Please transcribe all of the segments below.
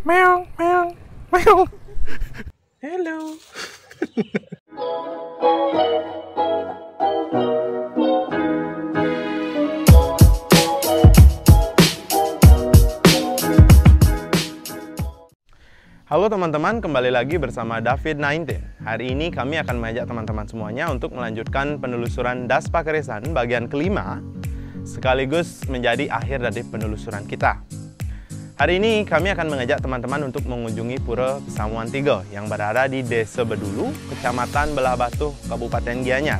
Meong, meong, meong. Hello. Halo teman-teman, kembali lagi bersama David 19. Hari ini kami akan mengajak teman-teman semuanya untuk melanjutkan penelusuran Das Pakeresan bagian kelima, sekaligus menjadi akhir dari penelusuran kita. Hari ini kami akan mengajak teman-teman untuk mengunjungi Pura Pesamuan 3 yang berada di Desa Bedulu, Kecamatan Belah Batu, Kabupaten Gianyar.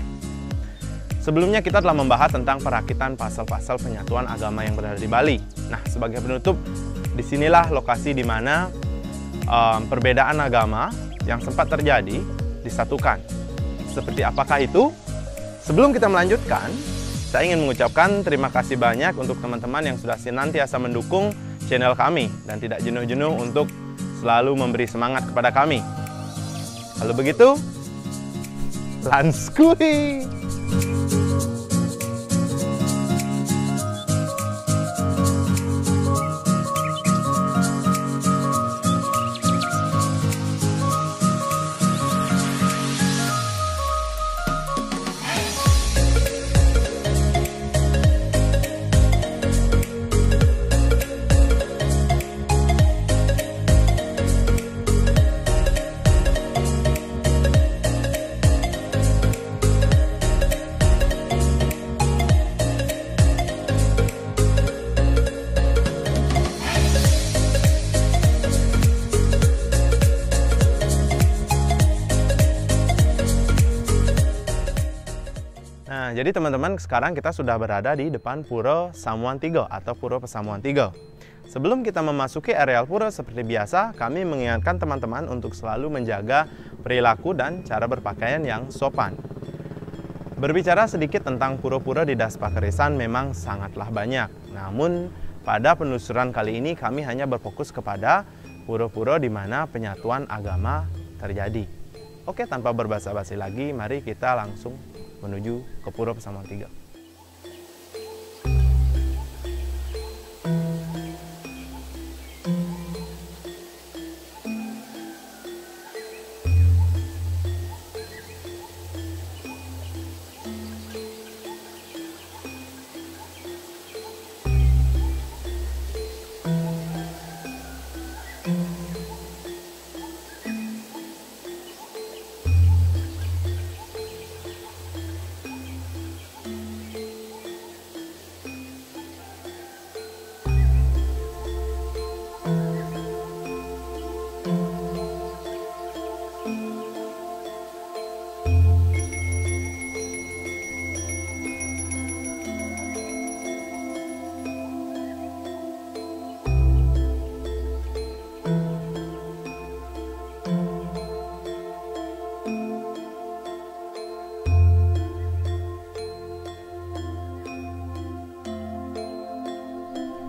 Sebelumnya kita telah membahas tentang perakitan pasal-pasal penyatuan agama yang berada di Bali. Nah, sebagai penutup, disinilah lokasi di mana perbedaan agama yang sempat terjadi disatukan. Seperti apakah itu? Sebelum kita melanjutkan, saya ingin mengucapkan terima kasih banyak untuk teman-teman yang sudah senantiasa mendukung channel kami dan tidak jenuh-jenuh untuk selalu memberi semangat kepada kami. Kalau begitu, lanskui! Jadi teman-teman, sekarang kita sudah berada di depan Pura Samuan 3 atau Pura Pesamuan 3. Sebelum kita memasuki areal pura seperti biasa, kami mengingatkan teman-teman untuk selalu menjaga perilaku dan cara berpakaian yang sopan. Berbicara sedikit tentang pura-pura di Das Pakeresan memang sangatlah banyak. Namun pada penelusuran kali ini kami hanya berfokus kepada pura-pura di mana penyatuan agama terjadi. Oke, tanpa berbasa-basi lagi, mari kita langsung menuju ke Pura Pesamuan 3.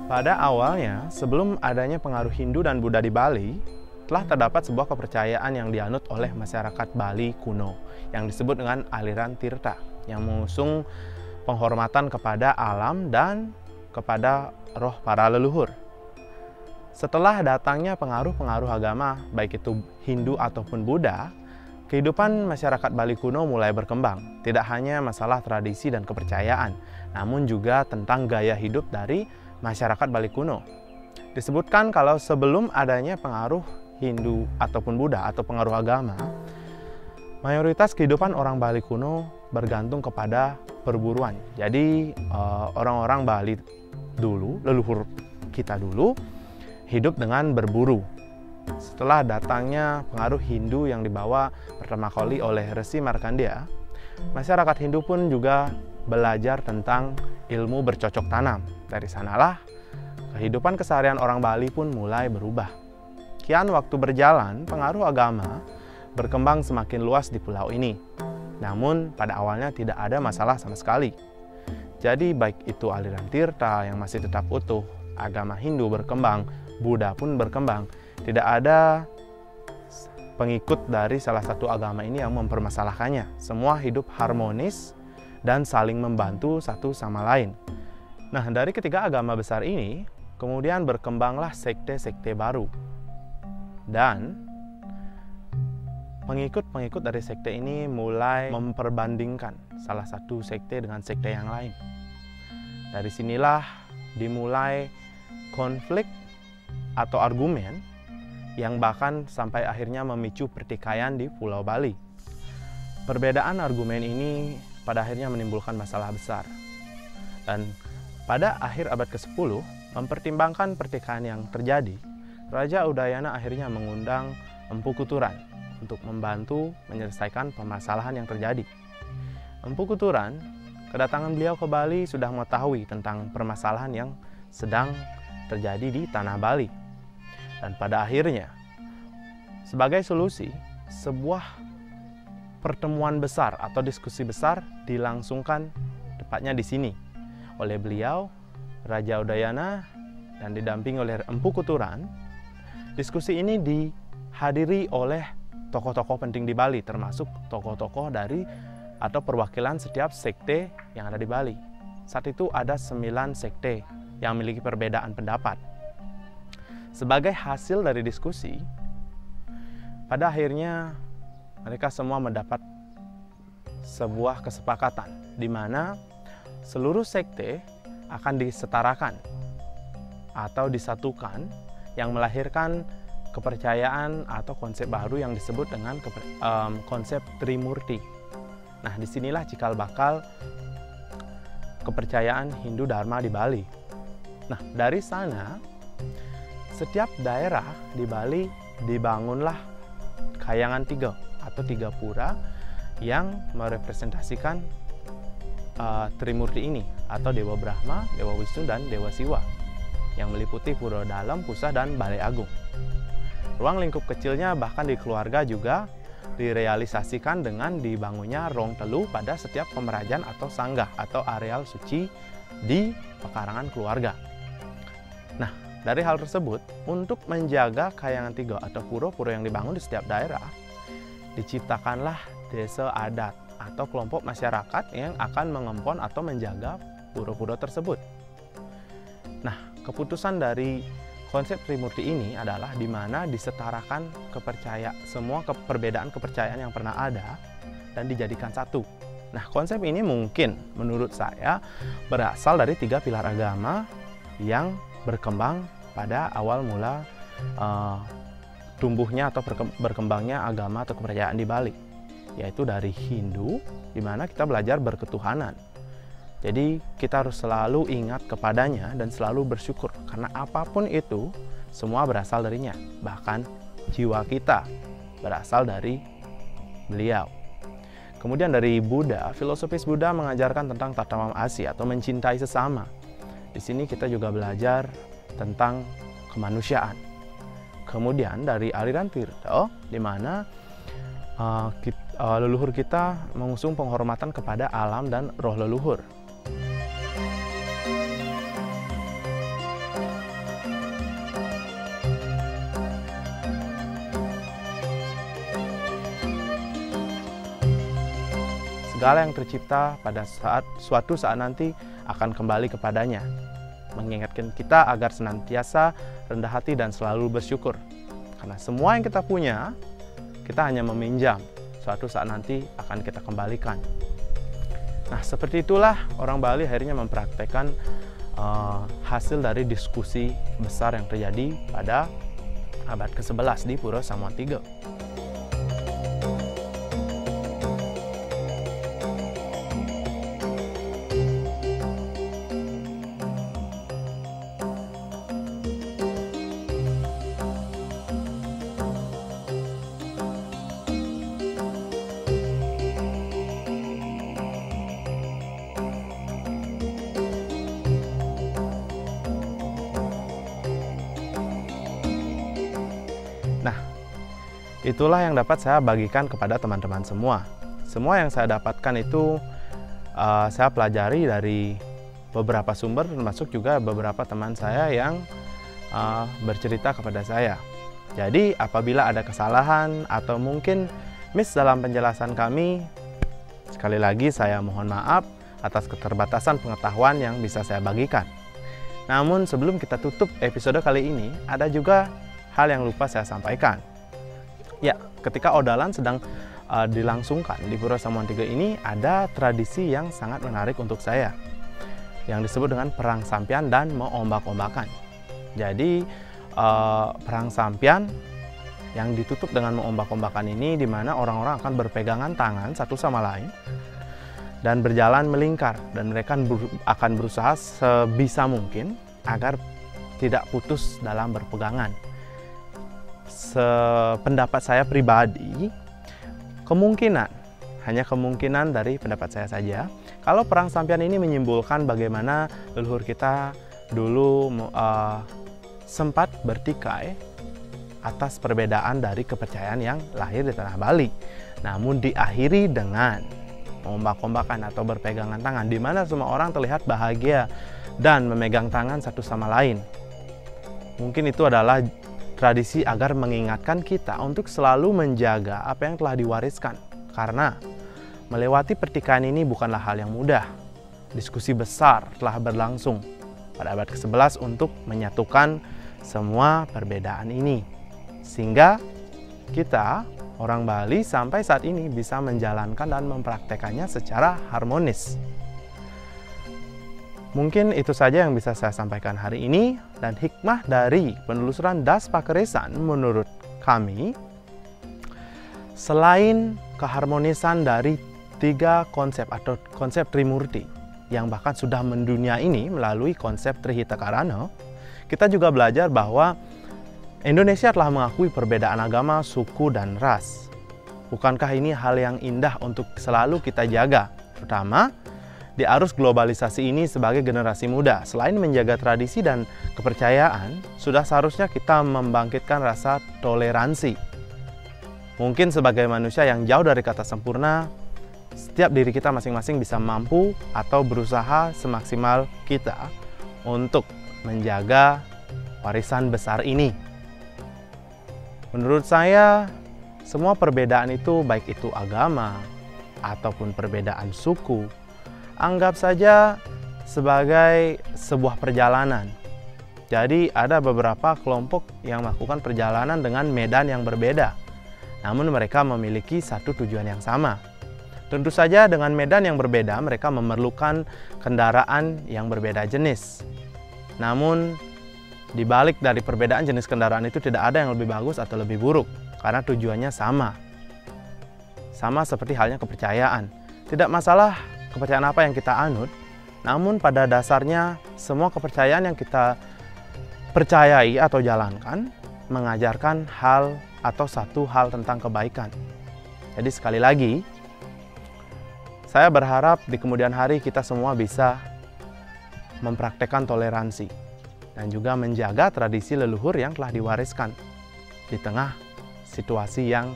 Pada awalnya, sebelum adanya pengaruh Hindu dan Buddha di Bali, telah terdapat sebuah kepercayaan yang dianut oleh masyarakat Bali kuno yang disebut dengan aliran Tirta, yang mengusung penghormatan kepada alam dan kepada roh para leluhur. Setelah datangnya pengaruh-pengaruh agama, baik itu Hindu ataupun Buddha, kehidupan masyarakat Bali kuno mulai berkembang. Tidak hanya masalah tradisi dan kepercayaan, namun juga tentang gaya hidup dari masyarakat Bali kuno. Disebutkan kalau sebelum adanya pengaruh Hindu ataupun Buddha atau pengaruh agama, mayoritas kehidupan orang Bali kuno bergantung kepada perburuan. Jadi orang-orang Bali dulu, leluhur kita dulu, hidup dengan berburu. Setelah datangnya pengaruh Hindu yang dibawa pertama kali oleh Resi Markandeya, masyarakat Hindu pun juga belajar tentang ilmu bercocok tanam. Dari sanalah kehidupan keseharian orang Bali pun mulai berubah. Kian waktu berjalan, pengaruh agama berkembang semakin luas di pulau ini. Namun pada awalnya tidak ada masalah sama sekali. Jadi baik itu aliran Tirta yang masih tetap utuh, agama Hindu berkembang, Buddha pun berkembang. Tidak ada pengikut dari salah satu agama ini yang mempermasalahkannya. Semua hidup harmonis dan saling membantu satu sama lain. Nah, dari ketiga agama besar ini, kemudian berkembanglah sekte-sekte baru. Dan pengikut-pengikut dari sekte ini mulai memperbandingkan salah satu sekte dengan sekte yang lain. Dari sinilah dimulai konflik atau argumen yang bahkan sampai akhirnya memicu pertikaian di Pulau Bali. Perbedaan argumen ini pada akhirnya menimbulkan masalah besar. Dan pada akhir abad ke-10, mempertimbangkan pertikaian yang terjadi, Raja Udayana akhirnya mengundang Empu Kuturan untuk membantu menyelesaikan permasalahan yang terjadi. Empu Kuturan, kedatangan beliau ke Bali sudah mengetahui tentang permasalahan yang sedang terjadi di tanah Bali. Dan pada akhirnya, sebagai solusi, sebuah pertemuan besar atau diskusi besar dilangsungkan tepatnya di sini oleh beliau, Raja Udayana, dan didampingi oleh Empu Kuturan. Diskusi ini dihadiri oleh tokoh-tokoh penting di Bali, termasuk tokoh-tokoh dari atau perwakilan setiap sekte yang ada di Bali. Saat itu ada 9 sekte yang memiliki perbedaan pendapat. Sebagai hasil dari diskusi, pada akhirnya mereka semua mendapat sebuah kesepakatan di mana seluruh sekte akan disetarakan atau disatukan, yang melahirkan kepercayaan atau konsep baru yang disebut dengan konsep Trimurti. Nah, disinilah cikal bakal kepercayaan Hindu Dharma di Bali. Nah, dari sana setiap daerah di Bali dibangunlah kayangan 3 atau 3 pura yang merepresentasikan Trimurti ini, atau Dewa Brahma, Dewa Wisnu, dan Dewa Siwa, yang meliputi Pura Dalam, Pusah, dan Balai Agung. Ruang lingkup kecilnya bahkan di keluarga juga direalisasikan dengan dibangunnya Rong Telu pada setiap pemerajaan atau sanggah atau areal suci di pekarangan keluarga. Nah, dari hal tersebut, untuk menjaga kayangan 3 atau pura-pura yang dibangun di setiap daerah, diciptakanlah desa adat atau kelompok masyarakat yang akan mengempon atau menjaga pura-pura tersebut. Nah, keputusan dari konsep Trimurti ini adalah di mana disetarakan semua perbedaan kepercayaan yang pernah ada dan dijadikan satu. Nah, konsep ini mungkin menurut saya berasal dari 3 pilar agama yang berkembang pada awal mula tumbuhnya atau berkembangnya agama atau kepercayaan di Bali, yaitu dari Hindu, di mana kita belajar berketuhanan. Jadi kita harus selalu ingat kepadanya dan selalu bersyukur, karena apapun itu semua berasal darinya. Bahkan jiwa kita berasal dari beliau. Kemudian dari Buddha, filosofis Buddha mengajarkan tentang tatamam asi atau mencintai sesama. Di sini kita juga belajar tentang kemanusiaan. Kemudian dari aliran Tirta, di mana leluhur kita mengusung penghormatan kepada alam dan roh leluhur. Segala yang tercipta pada suatu saat nanti akan kembali kepadanya, mengingatkan kita agar senantiasa rendah hati dan selalu bersyukur. Karena semua yang kita punya, kita hanya meminjam, suatu saat nanti akan kita kembalikan. Nah, seperti itulah orang Bali akhirnya mempraktekkan hasil dari diskusi besar yang terjadi pada abad ke-11 di Pura Samuan Tiga. Itulah yang dapat saya bagikan kepada teman-teman semua. Semua yang saya dapatkan itu saya pelajari dari beberapa sumber, termasuk juga beberapa teman saya yang bercerita kepada saya. Jadi apabila ada kesalahan atau mungkin miss dalam penjelasan kami, sekali lagi saya mohon maaf atas keterbatasan pengetahuan yang bisa saya bagikan. Namun sebelum kita tutup episode kali ini, ada juga hal yang lupa saya sampaikan. Ya, ketika Odalan sedang dilangsungkan di Pura Samuan Tiga ini, ada tradisi yang sangat menarik untuk saya, yang disebut dengan Perang Sampian dan Mengombak-ombakan. Jadi, Perang Sampian yang ditutup dengan mengombak-ombakan ini, di mana orang-orang akan berpegangan tangan satu sama lain dan berjalan melingkar, dan mereka akan berusaha sebisa mungkin agar tidak putus dalam berpegangan. Sependapat saya pribadi, hanya kemungkinan dari pendapat saya saja, kalau Perang Sampian ini menyimbolkan bagaimana leluhur kita dulu sempat bertikai atas perbedaan dari kepercayaan yang lahir di tanah Bali, namun diakhiri dengan mengombak-ombakan atau berpegangan tangan, di mana semua orang terlihat bahagia dan memegang tangan satu sama lain. Mungkin itu adalah tradisi agar mengingatkan kita untuk selalu menjaga apa yang telah diwariskan, karena melewati pertikaian ini bukanlah hal yang mudah. Diskusi besar telah berlangsung pada abad ke-11 untuk menyatukan semua perbedaan ini, sehingga kita orang Bali sampai saat ini bisa menjalankan dan mempraktekannya secara harmonis. Mungkin itu saja yang bisa saya sampaikan hari ini, dan hikmah dari penelusuran Das Pakeresan menurut kami, selain keharmonisan dari 3 konsep atau konsep Trimurti yang bahkan sudah mendunia ini melalui konsep Trihita Karana, kita juga belajar bahwa Indonesia telah mengakui perbedaan agama, suku, dan ras. Bukankah ini hal yang indah untuk selalu kita jaga, terutama di arus globalisasi ini sebagai generasi muda? Selain menjaga tradisi dan kepercayaan, sudah seharusnya kita membangkitkan rasa toleransi. Mungkin sebagai manusia yang jauh dari kata sempurna, setiap diri kita masing-masing bisa mampu atau berusaha semaksimal kita untuk menjaga warisan besar ini. Menurut saya, semua perbedaan itu, baik itu agama ataupun perbedaan suku, anggap saja sebagai sebuah perjalanan. Jadi ada beberapa kelompok yang melakukan perjalanan dengan medan yang berbeda, namun mereka memiliki satu tujuan yang sama. Tentu saja dengan medan yang berbeda, mereka memerlukan kendaraan yang berbeda jenis. Namun di balik dari perbedaan jenis kendaraan itu tidak ada yang lebih bagus atau lebih buruk, karena tujuannya sama. Sama seperti halnya kepercayaan. Tidak masalah kepercayaan apa yang kita anut, namun pada dasarnya semua kepercayaan yang kita percayai atau jalankan mengajarkan hal atau satu hal tentang kebaikan. Jadi sekali lagi, saya berharap di kemudian hari kita semua bisa mempraktekkan toleransi dan juga menjaga tradisi leluhur yang telah diwariskan di tengah situasi yang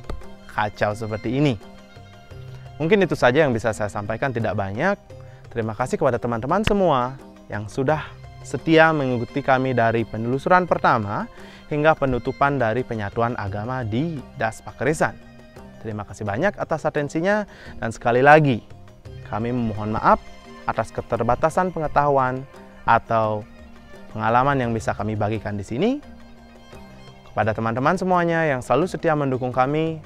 kacau seperti ini. Mungkin itu saja yang bisa saya sampaikan, tidak banyak. Terima kasih kepada teman-teman semua yang sudah setia mengikuti kami dari penelusuran pertama hingga penutupan dari penyatuan agama di Das Pakeresan. Terima kasih banyak atas atensinya, dan sekali lagi kami memohon maaf atas keterbatasan pengetahuan atau pengalaman yang bisa kami bagikan di sini. Kepada teman-teman semuanya yang selalu setia mendukung kami,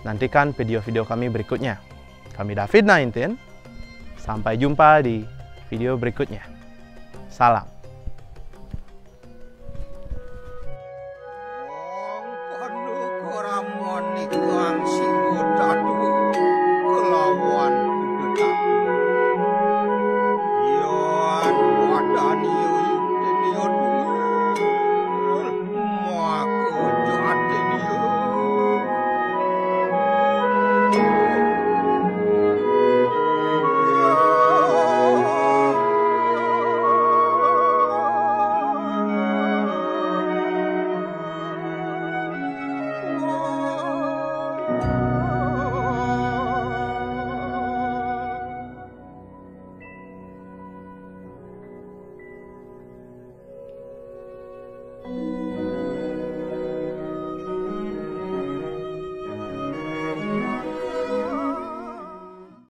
nantikan video-video kami berikutnya. Kami David 19, sampai jumpa di video berikutnya. Salam.